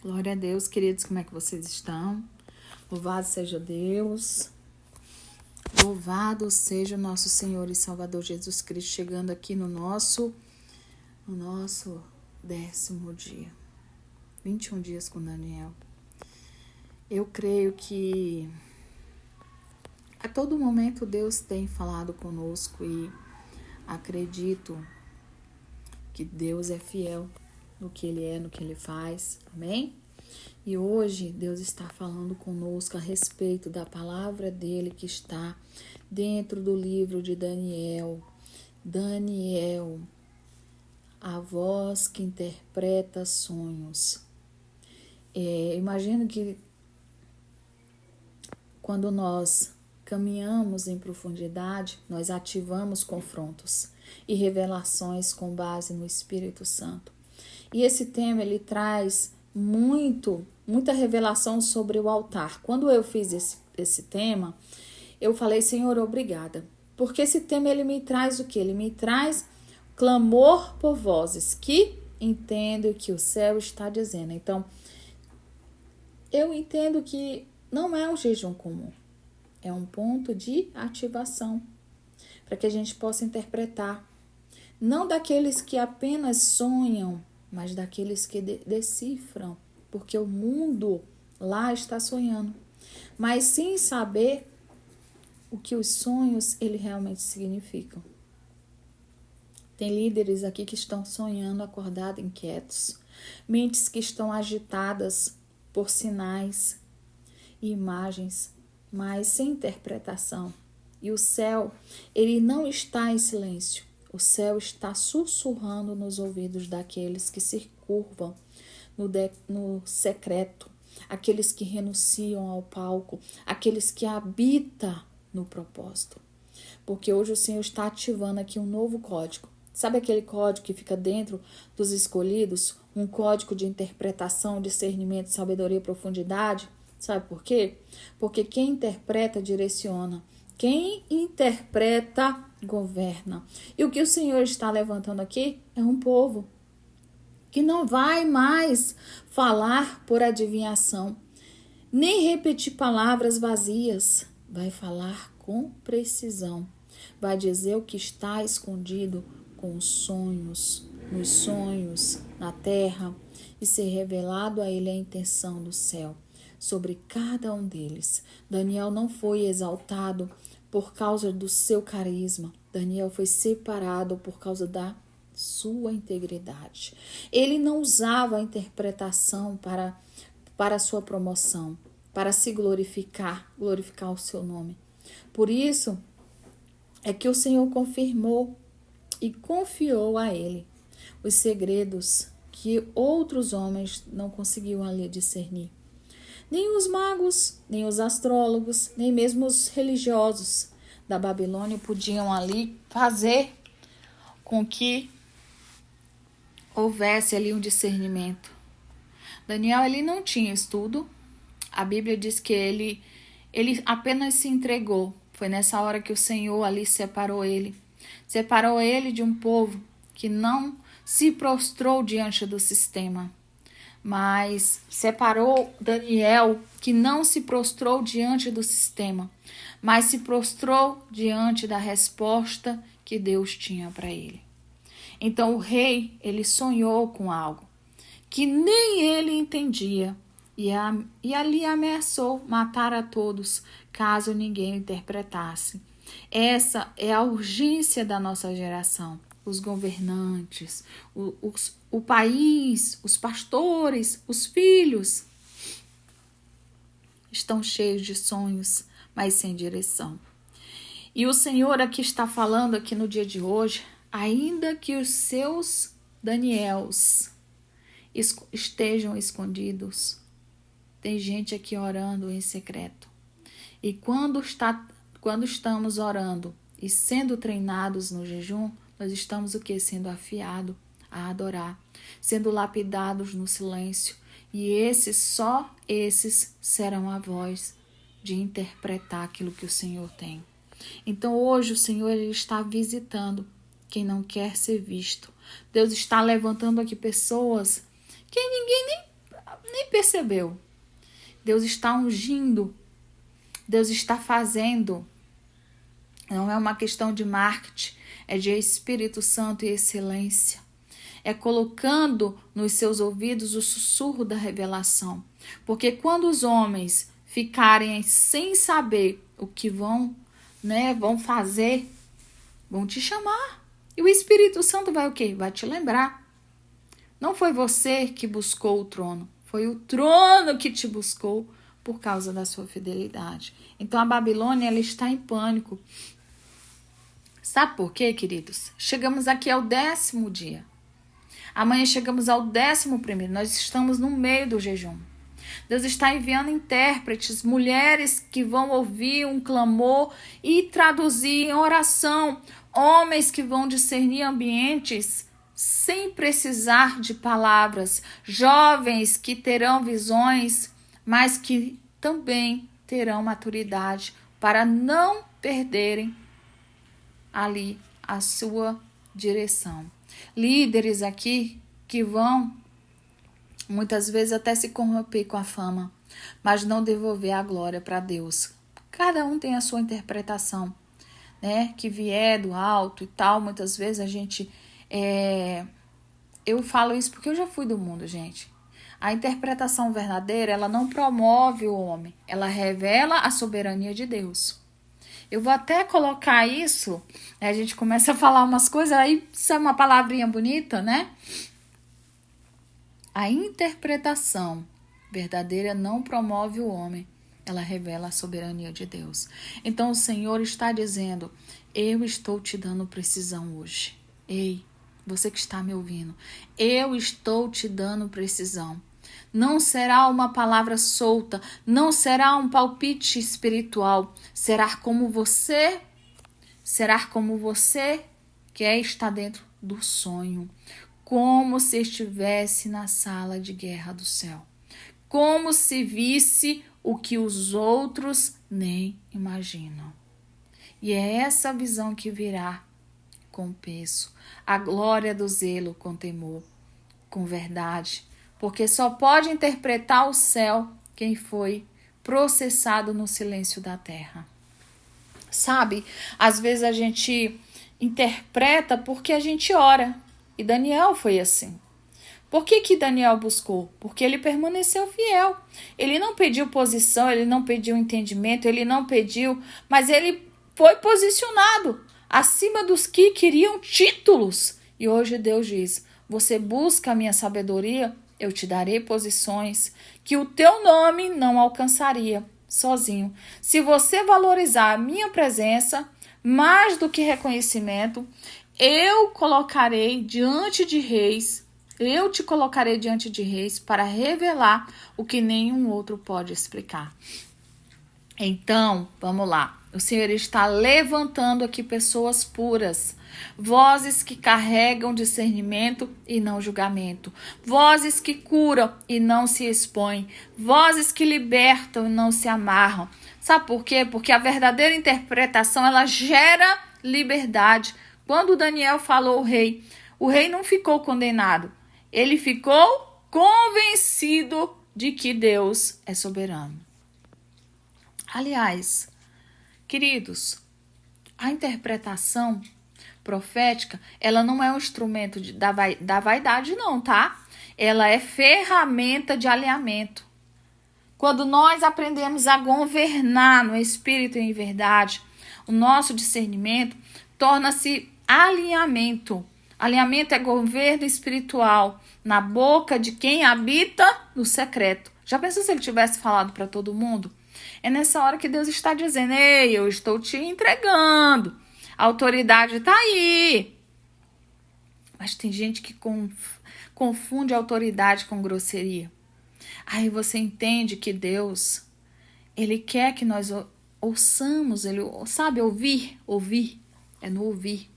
Glória a Deus, queridos, como é que vocês estão? Louvado seja Deus, louvado seja o nosso Senhor e Salvador Jesus Cristo, chegando aqui no nosso 10º dia, 21 dias com Daniel. Eu creio que a todo momento Deus tem falado conosco e acredito que Deus é fiel no que Ele é, no que Ele faz, amém? E hoje Deus está falando conosco a respeito da palavra dele que está dentro do livro de Daniel. Daniel, a voz que interpreta sonhos. Imagino que quando nós caminhamos em profundidade, nós ativamos confrontos e revelações com base no Espírito Santo. E esse tema, ele traz muita revelação sobre o altar. Quando eu fiz esse tema, eu falei, Senhor, obrigada. Porque esse tema, ele me traz o quê? Ele me traz clamor por vozes que entendem o que o céu está dizendo. Então, eu entendo que não é um jejum comum. É um ponto de ativação para que a gente possa interpretar. Não daqueles que apenas sonham, mas daqueles que decifram, porque o mundo lá está sonhando, mas sem saber o que os sonhos ele realmente significam. Tem líderes aqui que estão sonhando acordados, inquietos, mentes que estão agitadas por sinais e imagens, mas sem interpretação. E o céu, ele não está em silêncio. O céu está sussurrando nos ouvidos daqueles que se curvam no secreto, aqueles que renunciam ao palco, aqueles que habitam no propósito. Porque hoje o Senhor está ativando aqui um novo código. Sabe aquele código que fica dentro dos escolhidos? Um código de interpretação, discernimento, sabedoria e profundidade? Sabe por quê? Porque quem interpreta direciona. Quem interpreta governa. E o que o Senhor está levantando aqui é um povo que não vai mais falar por adivinhação, nem repetir palavras vazias. Vai falar com precisão. Vai dizer o que está escondido com os sonhos, nos sonhos, na terra, e ser revelado a ele a intenção do céu sobre cada um deles. Daniel não foi exaltado por causa do seu carisma. Daniel foi separado por causa da sua integridade. Ele não usava a interpretação para a sua promoção, para se glorificar o seu nome. Por isso é que o Senhor confirmou e confiou a ele os segredos que outros homens não conseguiam ali discernir. Nem os magos, nem os astrólogos, nem mesmo os religiosos da Babilônia podiam ali fazer com que houvesse ali um discernimento. Daniel, ele não tinha estudo. A Bíblia diz que ele apenas se entregou. Foi nessa hora que o Senhor ali separou ele. Separou ele de um povo que não se prostrou diante do sistema, mas separou Daniel, que não se prostrou diante do sistema, mas se prostrou diante da resposta que Deus tinha para ele. Então o rei, ele sonhou com algo que nem ele entendia e ali ameaçou matar a todos, caso ninguém interpretasse. Essa é a urgência da nossa geração. Os governantes, o país, os pastores, os filhos estão cheios de sonhos, mas sem direção. E o Senhor aqui está falando aqui no dia de hoje, ainda que os seus Daniels estejam escondidos, tem gente aqui orando em secreto. E quando estamos orando e sendo treinados no jejum, nós estamos o quê? Sendo afiados a adorar, sendo lapidados no silêncio. E só esses serão a voz de interpretar aquilo que o Senhor tem. Então hoje o Senhor ele está visitando quem não quer ser visto. Deus está levantando aqui pessoas que ninguém nem nem percebeu. Deus está ungindo, Deus está fazendo. Não é uma questão de marketing, é de Espírito Santo e excelência. É colocando nos seus ouvidos o sussurro da revelação. Porque quando os homens ficarem sem saber o que vão fazer, vão te chamar. E o Espírito Santo vai o quê? Vai te lembrar. Não foi você que buscou o trono, foi o trono que te buscou por causa da sua fidelidade. Então a Babilônia, ela está em pânico. Sabe por quê, queridos? Chegamos aqui ao 10º dia. Amanhã chegamos ao 11º. Nós estamos no meio do jejum. Deus está enviando intérpretes, mulheres que vão ouvir um clamor e traduzir em oração. Homens que vão discernir ambientes sem precisar de palavras. Jovens que terão visões, mas que também terão maturidade para não perderem ali a sua direção. Líderes aqui que vão muitas vezes até se corromper com a fama, mas não devolver a glória para Deus. Cada um tem a sua interpretação, né? Que vier do alto e tal. Muitas vezes a gente... Eu falo isso porque eu já fui do mundo, gente. A interpretação verdadeira, ela não promove o homem. Ela revela a soberania de Deus. Eu vou até colocar isso, a gente começa a falar umas coisas, aí sai uma palavrinha bonita, né? A interpretação verdadeira não promove o homem, ela revela a soberania de Deus. Então o Senhor está dizendo, eu estou te dando precisão hoje. Ei, você que está me ouvindo, eu estou te dando precisão. Não será uma palavra solta, não será um palpite espiritual, será como você quer estar dentro do sonho, como se estivesse na sala de guerra do céu, como se visse o que os outros nem imaginam. E é essa visão que virá com peso, a glória do zelo com temor, com verdade, porque só pode interpretar o céu quem foi processado no silêncio da terra. Sabe, às vezes a gente interpreta porque a gente ora. E Daniel foi assim. Por que Daniel buscou? Porque ele permaneceu fiel. Ele não pediu posição, ele não pediu entendimento, ele não pediu, mas ele foi posicionado acima dos que queriam títulos. E hoje Deus diz, você busca a minha sabedoria, eu te darei posições que o teu nome não alcançaria sozinho. Se você valorizar a minha presença mais do que reconhecimento, eu colocarei diante de reis, eu te colocarei diante de reis para revelar o que nenhum outro pode explicar. Então, vamos lá. O Senhor está levantando aqui pessoas puras, vozes que carregam discernimento e não julgamento, vozes que curam e não se expõem, vozes que libertam e não se amarram. Sabe por quê? Porque a verdadeira interpretação, ela gera liberdade. Quando Daniel falou o rei não ficou condenado, ele ficou convencido de que Deus é soberano. Aliás, queridos, a interpretação profética, ela não é um instrumento da vaidade não, tá? Ela é ferramenta de alinhamento. Quando nós aprendemos a governar no espírito e em verdade, o nosso discernimento torna-se alinhamento. Alinhamento é governo espiritual na boca de quem habita no secreto. Já pensou se ele tivesse falado para todo mundo? É nessa hora que Deus está dizendo, ei, eu estou te entregando. A autoridade está aí. Mas tem gente que confunde autoridade com grosseria. Aí você entende que Deus, ele quer que nós ouçamos, ele sabe ouvir é no ouvir.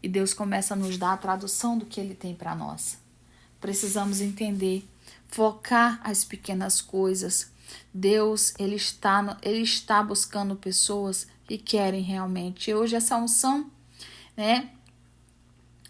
E Deus começa a nos dar a tradução do que ele tem para nós. Precisamos entender, focar as pequenas coisas. Deus, ele está buscando pessoas que querem realmente. E hoje essa unção, né?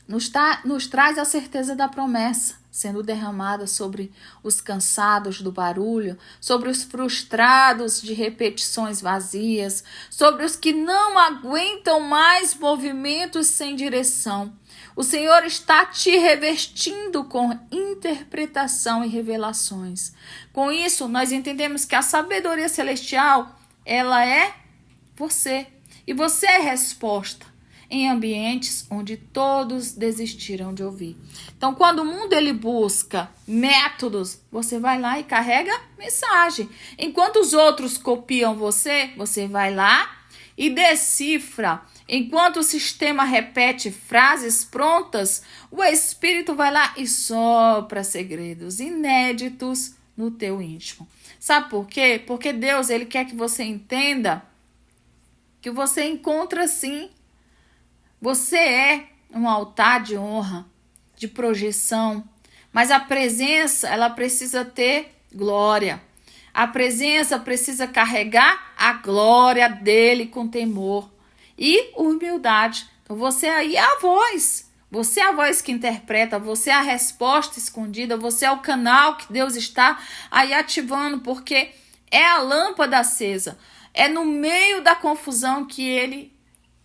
nos traz a certeza da promessa, sendo derramada sobre os cansados do barulho, sobre os frustrados de repetições vazias, sobre os que não aguentam mais movimentos sem direção. O Senhor está te revestindo com interpretação e revelações. Com isso, nós entendemos que a sabedoria celestial, ela é você. E você é resposta em ambientes onde todos desistiram de ouvir. Então, quando o mundo ele busca métodos, você vai lá e carrega mensagem. Enquanto os outros copiam você, você vai lá e decifra. Enquanto o sistema repete frases prontas, o Espírito vai lá e sopra segredos inéditos no teu íntimo. Sabe por quê? Porque Deus ele quer que você entenda que você encontra sim. Você é um altar de honra, de projeção, mas a presença, ela precisa ter glória. A presença precisa carregar a glória dele com temor e humildade. Então você aí é a voz. Você é a voz que interpreta, você é a resposta escondida, você é o canal que Deus está aí ativando, porque é a lâmpada acesa. É no meio da confusão que ele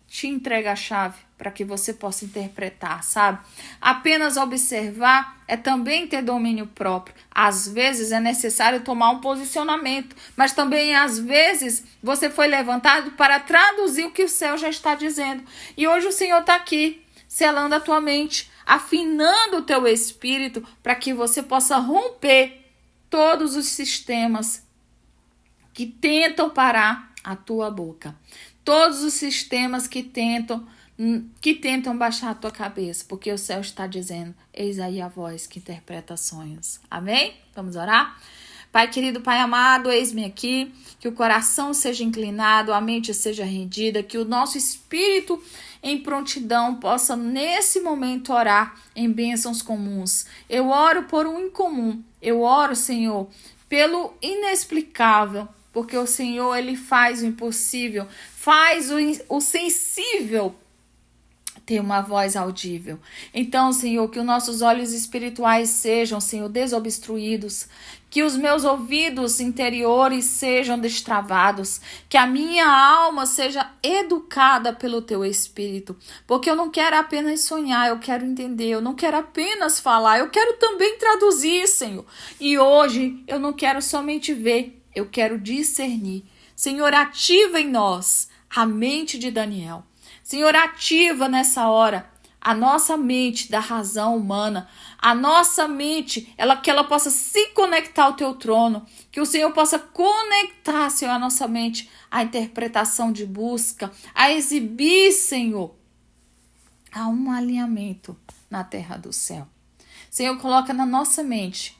te entrega a chave para que você possa interpretar, sabe? Apenas observar é também ter domínio próprio. Às vezes é necessário tomar um posicionamento, mas também às vezes você foi levantado para traduzir o que o céu já está dizendo. E hoje o Senhor está aqui, selando a tua mente, afinando o teu espírito para que você possa romper todos os sistemas que tentam parar a tua boca. Todos os sistemas que tentam baixar a tua cabeça, porque o céu está dizendo, eis aí a voz que interpreta sonhos. Amém? Vamos orar? Pai querido, Pai amado, eis-me aqui, que o coração seja inclinado, a mente seja rendida, que o nosso espírito em prontidão possa nesse momento orar em bênçãos comuns. Eu oro por um incomum, eu oro, Senhor, pelo inexplicável, porque o Senhor, ele faz o impossível, faz o sensível ter uma voz audível. Então, Senhor, que os nossos olhos espirituais sejam, Senhor, desobstruídos, que os meus ouvidos interiores sejam destravados, que a minha alma seja educada pelo Teu Espírito, porque eu não quero apenas sonhar, eu quero entender, eu não quero apenas falar, eu quero também traduzir, Senhor. E hoje eu não quero somente ver, eu quero discernir. Senhor, ativa em nós a mente de Daniel. Senhor, ativa nessa hora a nossa mente da razão humana, a nossa mente, que ela possa se conectar ao Teu trono, que o Senhor possa conectar, Senhor, a nossa mente à interpretação de busca, a exibir, Senhor, a um alinhamento na terra do céu. Senhor, coloca na nossa mente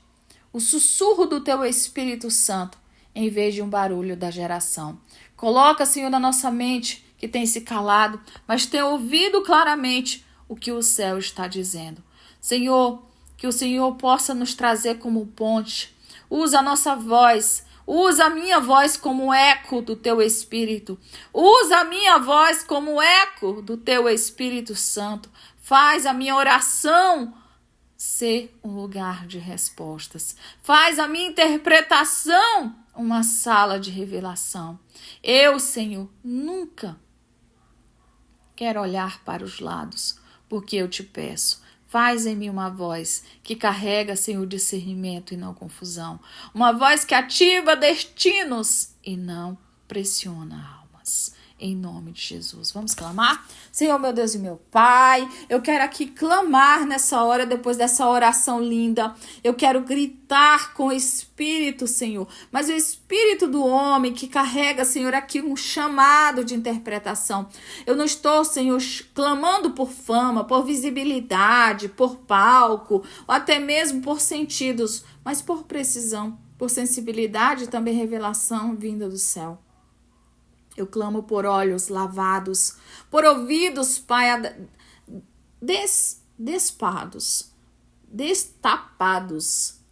o sussurro do Teu Espírito Santo, em vez de um barulho da geração. Coloca, Senhor, na nossa mente que tem se calado, mas tem ouvido claramente o que o céu está dizendo. Senhor, que o Senhor possa nos trazer como ponte. Usa a nossa voz, usa a minha voz como eco do Teu Espírito. Usa a minha voz como eco do Teu Espírito Santo. Faz a minha oração ser um lugar de respostas. Faz a minha interpretação uma sala de revelação. Eu, Senhor, nunca quero olhar para os lados, porque eu te peço, faz em mim uma voz que carrega, Senhor, discernimento e não confusão. Uma voz que ativa destinos e não pressiona almas. Em nome de Jesus. Vamos clamar? Senhor, meu Deus e meu Pai, eu quero aqui clamar nessa hora, depois dessa oração linda. Eu quero gritar com o Espírito, Senhor. Mas o Espírito do homem que carrega, Senhor, aqui um chamado de interpretação. Eu não estou, Senhor, clamando por fama, por visibilidade, por palco, ou até mesmo por sentidos, mas por precisão, por sensibilidade e também revelação vinda do céu. Eu clamo por olhos lavados, por ouvidos, Pai, destapados.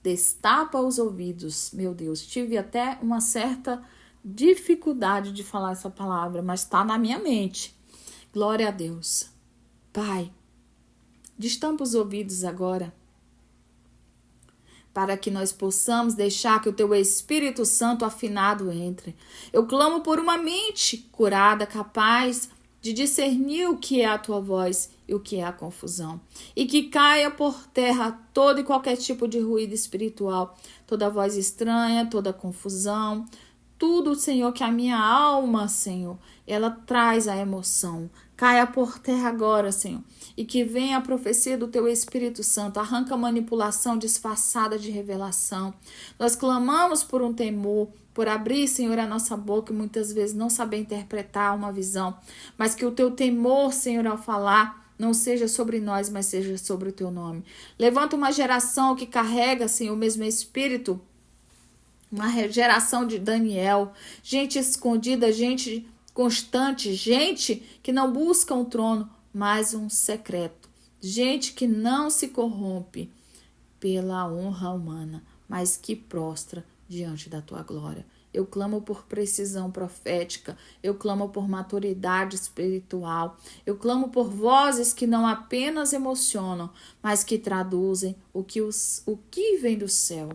Destapa os ouvidos, meu Deus. Tive até uma certa dificuldade de falar essa palavra, mas está na minha mente. Glória a Deus. Pai, Destampa os ouvidos agora, para que nós possamos deixar que o teu Espírito Santo afinado entre. Eu clamo por uma mente curada, capaz de discernir o que é a tua voz e o que é a confusão. E que caia por terra todo e qualquer tipo de ruído espiritual, toda voz estranha, toda confusão, tudo, Senhor, que a minha alma, Senhor, ela traz a emoção. Caia por terra agora, Senhor, e que venha a profecia do teu Espírito Santo, arranca a manipulação disfarçada de revelação. Nós clamamos por um temor, por abrir, Senhor, a nossa boca e muitas vezes não saber interpretar uma visão, mas que o teu temor, Senhor, ao falar, não seja sobre nós, mas seja sobre o teu nome. Levanta uma geração que carrega, Senhor, o mesmo Espírito, uma geração de Daniel, gente escondida, gente constante, gente que não busca um trono, mas um secreto. Gente que não se corrompe pela honra humana, mas que prostra diante da tua glória. Eu clamo por precisão profética, eu clamo por maturidade espiritual, eu clamo por vozes que não apenas emocionam, mas que traduzem o que vem do céu.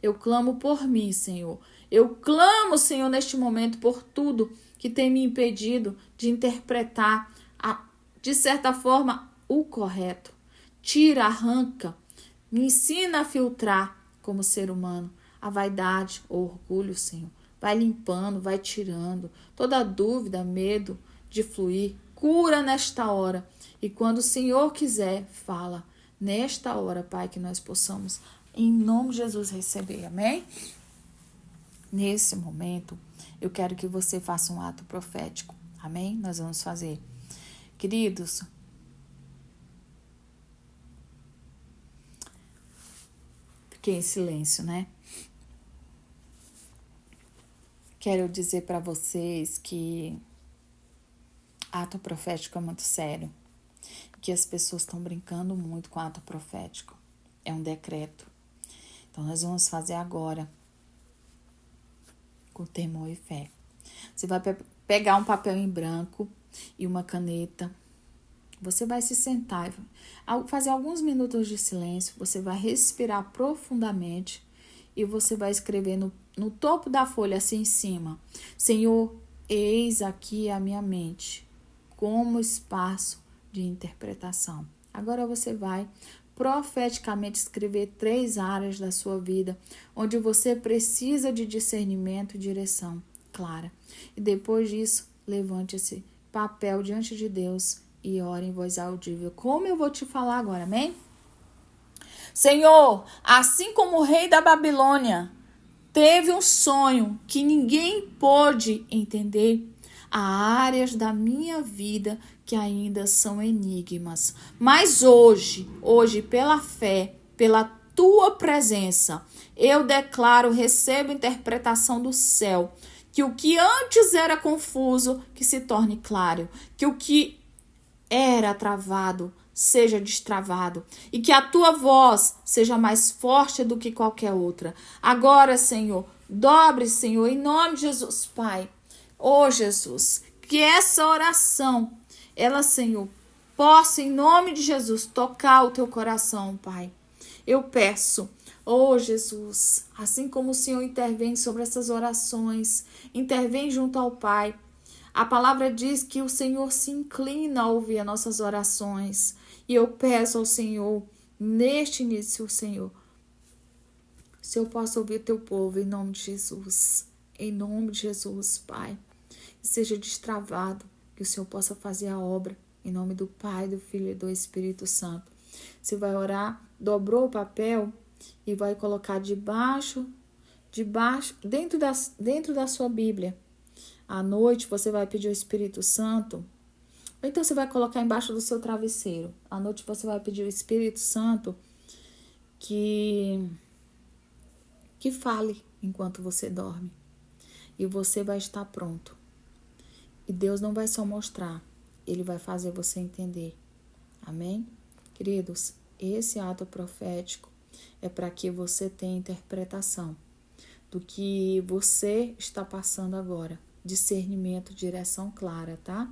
Eu clamo por mim, Senhor. Eu clamo, Senhor, neste momento por tudo que tem me impedido de interpretar, de certa forma, o correto. Tira, arranca, me ensina a filtrar como ser humano a vaidade, o orgulho, Senhor. Vai limpando, vai tirando toda dúvida, medo de fluir. Cura nesta hora. E quando o Senhor quiser, fala. Nesta hora, Pai, que nós possamos, em nome de Jesus, receber. Amém? Nesse momento, eu quero que você faça um ato profético. Amém? Nós vamos fazer. Queridos, fiquei em silêncio, né? Quero dizer para vocês que ato profético é muito sério. Que as pessoas estão brincando muito com ato profético. É um decreto. Então, nós vamos fazer agora com temor e fé. Você vai pegar um papel em branco e uma caneta. Você vai se sentar, fazer alguns minutos de silêncio. Você vai respirar profundamente e você vai escrever no topo da folha, assim em cima: Senhor, eis aqui a minha mente como espaço de interpretação. Agora você vai profeticamente escrever 3 áreas da sua vida onde você precisa de discernimento e direção clara. E depois disso, levante esse papel diante de Deus e ore em voz audível, como eu vou te falar agora, amém? Senhor, assim como o rei da Babilônia teve um sonho que ninguém pôde entender, há áreas da minha vida que ainda são enigmas. Mas hoje, pela fé, pela tua presença, eu declaro, recebo interpretação do céu, que o que antes era confuso, que se torne claro, que o que era travado, seja destravado, e que a tua voz seja mais forte do que qualquer outra. Agora, Senhor, dobre, Senhor, em nome de Jesus, Pai. Oh, Jesus, que essa oração, ela, Senhor, possa, em nome de Jesus, tocar o teu coração, Pai. Eu peço, oh, Jesus, assim como o Senhor intervém sobre essas orações, intervém junto ao Pai. A palavra diz que o Senhor se inclina a ouvir as nossas orações. E eu peço ao Senhor, neste início, Senhor, se eu posso ouvir o teu povo, em nome de Jesus. Em nome de Jesus, Pai. Que seja destravado, que o Senhor possa fazer a obra, em nome do Pai, do Filho e do Espírito Santo. Você vai orar, dobrou o papel e vai colocar debaixo, dentro da sua Bíblia. À noite você vai pedir o Espírito Santo. Ou então você vai colocar embaixo do seu travesseiro. À noite você vai pedir o Espírito Santo que fale enquanto você dorme. E você vai estar pronto. E Deus não vai só mostrar, Ele vai fazer você entender. Amém? Queridos, esse ato profético é para que você tenha interpretação do que você está passando agora. Discernimento, direção clara, tá?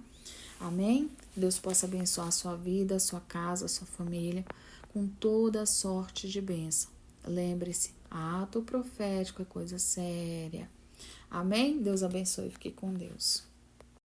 Amém? Deus possa abençoar a sua vida, a sua casa, a sua família, com toda a sorte de bênção. Lembre-se, ato profético é coisa séria. Amém? Deus abençoe e fique com Deus.